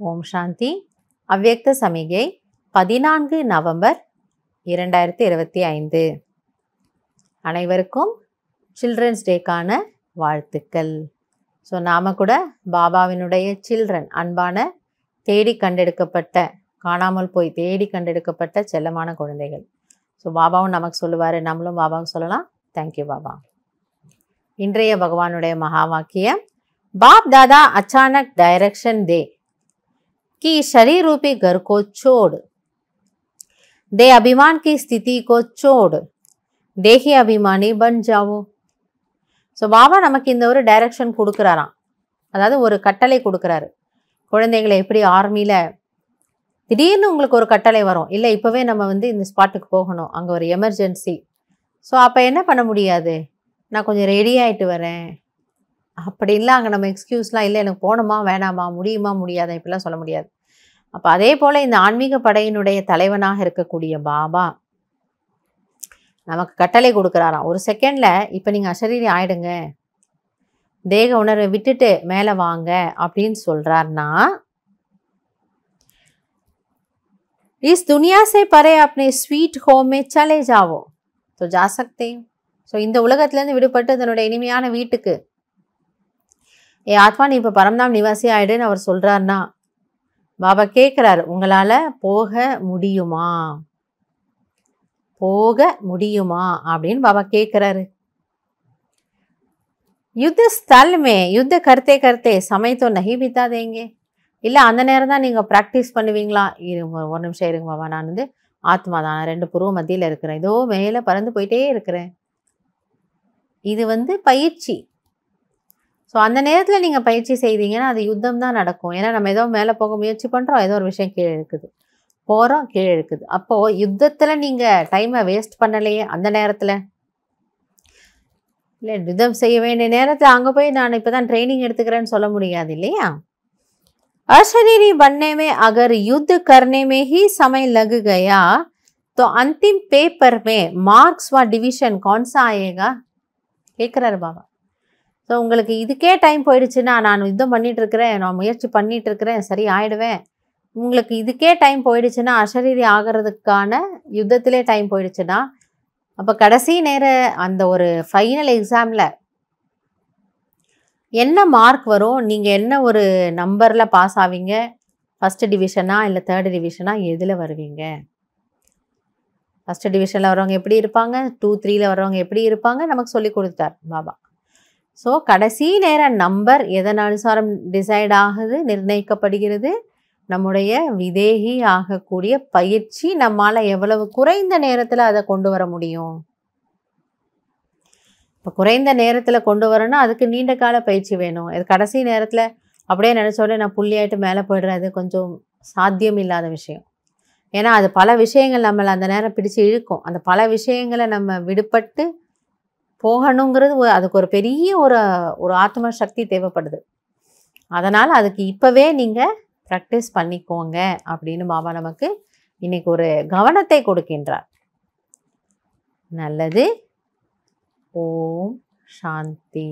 ஓம் சாந்தி. அவ்யக்த சமிகை 14 நவம்பர் 2025. அனைவருக்கும் சில்ட்ரன்ஸ் டேக்கான வாழ்த்துக்கள். ஸோ நாம் கூட பாபாவினுடைய சில்ட்ரன், அன்பான தேடி கண்டெடுக்கப்பட்ட, காணாமல் போய் தேடி கண்டெடுக்கப்பட்ட செல்லமான குழந்தைகள். ஸோ பாபாவும் நமக்கு சொல்லுவார், நம்மளும் பாபாவுக்கு சொல்லலாம். தேங்க்யூ பாபா. இன்றைய பகவானுடைய மகா வாக்கியம், बाप दादा अचानक डायरेक्शन दे कि शरीर रूपी घर को छोड़ दे, अभिमान की स्थिति को छोड़ தேகி அபிமானி பன் ஜாவோ. ஸோ பாபா நமக்கு இந்த ஒரு டைரக்ஷன் கொடுக்குறாராம், அதாவது ஒரு கட்டளை கொடுக்குறாரு. குழந்தைகளை எப்படி ஆர்மியில் திடீர்னு உங்களுக்கு ஒரு கட்டளை வரும், இல்லை இப்போவே நம்ம இந்த ஸ்பாட்டுக்கு போகணும், அங்கே ஒரு எமர்ஜென்சி. ஸோ அப்போ என்ன பண்ண முடியாது, நான் கொஞ்சம் ரெடி ஆகிட்டு வரேன் அப்படின்லாம் அங்கே நம்ம எக்ஸ்கியூஸ்லாம் இல்லை, எனக்கு போகணுமா வேணாமா, முடியுமா முடியாதா, இப்படிலாம் சொல்ல முடியாது. அப்போ அதே போல் இந்த ஆன்மீக படையினுடைய தலைவனாக இருக்கக்கூடிய பாபா நமக்கு கட்டளை கொடுக்குறாராம். ஒரு செகண்டில் இப்போ நீங்கள் அசரீரி ஆயிடுங்க, தேக உணர்வை விட்டுட்டு மேலே வாங்க அப்படின்னு சொல்கிறாருன்னா, இஸ் துனியா से परे अपने स्वीट होम में चले जाओ तो जा सकते हो. ஸோ இந்த உலகத்துலேருந்து விடுபட்டு தன்னுடைய இனிமையான வீட்டுக்கு ஆத்மா நீ இப்போ பரம்தாம் நிவாசி ஆயிடுன்னு அவர் சொல்கிறாருன்னா, பாபா கேட்குறாரு, உங்களால் போக முடியுமா, போக முடியுமா அப்படின்னு பாபா கேட்குறாரு. யுத்த ஸ்தல்மே யுத்த கர்த்தே கர்த்தே சமயத்தோ நகி பித்தா தேங்க. இல்லை அந்த நேரம் தான் நீங்கள் ப்ராக்டிஸ் பண்ணுவீங்களா, ஒரு நிமிஷம் இருங்க பாபா, நான் ஆத்மா தான், நான் 2 புருவ மத்தியில் இருக்கிறேன், இதோ மேலே பறந்து போயிட்டே இருக்கிறேன். இது பயிற்சி. ஸோ அந்த நேரத்தில் நீங்கள் பயிற்சி செய்தீங்கன்னா அது யுத்தம் தான் நடக்கும். ஏன்னா நம்ம ஏதோ மேலே போக முயற்சி பண்ணுறோம், ஏதோ ஒரு விஷயம் கீழே இருக்குது, போகிறோம் கீழே இருக்குது. அப்போது யுத்தத்தில் நீங்கள் டைமை வேஸ்ட் பண்ணலையே அந்த நேரத்தில். இல்லை யுத்தம் செய்ய வேண்டிய நேரத்தில் அங்கே போய் நான் இப்போ தான் ட்ரைனிங் எடுத்துக்கிறேன்னு சொல்ல முடியாது இல்லையா. अशरीरी बनने में अगर युद्ध करने में ही समय लग गया तो अंतिम पेपर में मार्क्स व डिवीजन कौन सा आएगा கேட்குறாரு பாபா. ஸோ உங்களுக்கு இதுக்கே டைம் போயிடுச்சுன்னா, நான் யுத்தம் பண்ணிகிட்ருக்கிறேன், நான் முயற்சி பண்ணிகிட்ருக்கிறேன், சரி ஆகிடுவேன், உங்களுக்கு இதுக்கே டைம் போயிடுச்சுன்னா, அசரீரி ஆகிறதுக்கான யுத்தத்திலே டைம் போயிடுச்சுன்னா, அப்போ கடைசி நேர அந்த ஒரு ஃபைனல் எக்ஸாமில் என்ன மார்க் வரும், நீங்கள் என்ன ஒரு நம்பரில் பாஸ் ஆவீங்க, ஃபஸ்ட்டு டிவிஷனா இல்லை 3rd டிவிஷனா, எதில் வருவீங்க. ஃபஸ்ட்டு டிவிஷனில் வரவங்க எப்படி இருப்பாங்க, 2, 3ல் வரவங்க எப்படி இருப்பாங்க, நமக்கு சொல்லி கொடுத்தார் பாபா. ஸோ கடைசி நேர நம்பர் எதன் அனுசாரம் டிசைட் ஆகுது, நிர்ணயிக்கப்படுகிறது. நம்முடைய விதேகி ஆகக்கூடிய பயிற்சி நம்மால் எவ்வளவு குறைந்த நேரத்தில் அதை கொண்டு வர முடியும். இப்போ குறைந்த நேரத்தில் கொண்டு வரணும்னா அதுக்கு நீண்ட கால பயிற்சி வேணும். இது கடைசி நேரத்தில் அப்படியே நினச்சோடனே நான் புள்ளியாயிட்டு மேலே போய்டுறது கொஞ்சம் சாத்தியம் இல்லாத விஷயம். ஏன்னா அது பல விஷயங்கள் நம்மளை அந்த நேரம் பிடிச்சு இழுக்கும். அந்த பல விஷயங்களை நம்ம விடுபட்டு போகணுங்கிறது அதுக்கு ஒரு பெரிய ஒரு ஆத்ம சக்தி தேவைப்படுது. அதனால் அதுக்கு இப்போவே நீங்கள் ப்ராக்டிஸ் பண்ணிக்கோங்க அப்படின்னு பாபா நமக்கு இன்னைக்கு ஒரு கவனத்தை கொடுக்கின்றார். நல்லது. ஓம் சாந்தி.